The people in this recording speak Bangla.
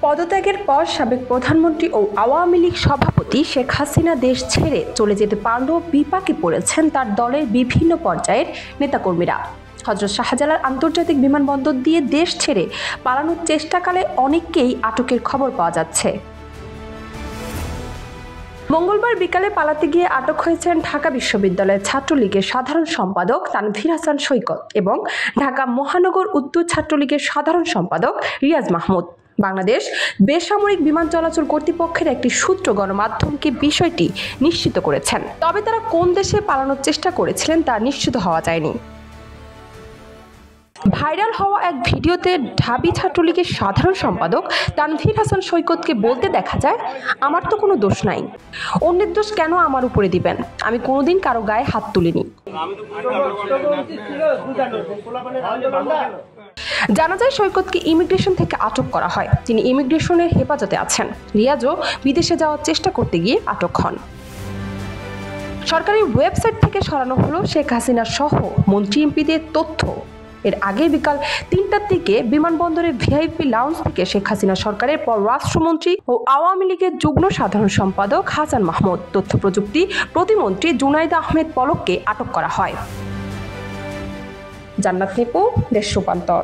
পদত্যাগের পর সাবেক প্রধানমন্ত্রী ও আওয়ামী লীগ সভাপতি শেখ হাসিনা দেশ ছেড়ে চলে যেতে পারলেও বিপাকে পড়েছেন তার দলের বিভিন্ন পর্যায়ের নেতাকর্মীরা। হযরত শাহজালাল আন্তর্জাতিক বিমানবন্দর দিয়ে দেশ ছেড়ে পালানোর চেষ্টাকালে অনেককেই আটকের খবর পাওয়া যাচ্ছে। মঙ্গলবার বিকালে পালাতে গিয়ে আটক হয়েছেন ঢাকা বিশ্ববিদ্যালয়ের ছাত্রলীগের সাধারণ সম্পাদক তানভীর হাসান সৈকত এবং ঢাকা মহানগর উত্তর ছাত্রলীগের সাধারণ সম্পাদক রিয়াজ মাহমুদ। বাংলাদেশ বেসামরিক বিমান চলাচল কর্তৃপক্ষের একটি সূত্র গণমাধ্যমকে বিষয়টি নিশ্চিত করেছেন, তবে তারা কোন দেশে পালানোর চেষ্টা করেছিলেন তা নিশ্চিত হওয়া যায়নি। ভাইরাল হওয়া এক ভিডিওতে ঢাবি ছাত্রলীগের সাধারণ সম্পাদক তানভীর হাসান সৈকতকে বলতে দেখা যায়, আমার তো কোনো দোষ নাই, অন্যের দোষ কেন আমার উপরে দিবেন, আমি কোনোদিন কারো গায়ে হাত তুলিনি। জানা যায় সৈকতকে ইমিগ্রেশন থেকে আটক করা হয়, তিনি ইমিগ্রেশনের হেফাজতে আছেন। রিয়াজও বিদেশে যাওয়ার চেষ্টা করতে গিয়ে আটক হন। সরকারি ওয়েবসাইট থেকে সরানো হলো শেখ হাসিনা সহ মন্ত্রী এমপিদের তথ্য। এর আগে বিকাল ৩টার দিকে বিমানবন্দরের ভিআইপি লাউঞ্জ থেকে শেখ হাসিনা সরকারের পররাষ্ট্রমন্ত্রী ও আওয়ামী লীগের যুগ্ম সাধারণ সম্পাদক হাসান মাহমুদ, তথ্য প্রযুক্তি প্রতিমন্ত্রী জুনাইদা আহমেদ পলককে আটক করা হয়। জান্নাত নিপু, দেশ রূপান্তর।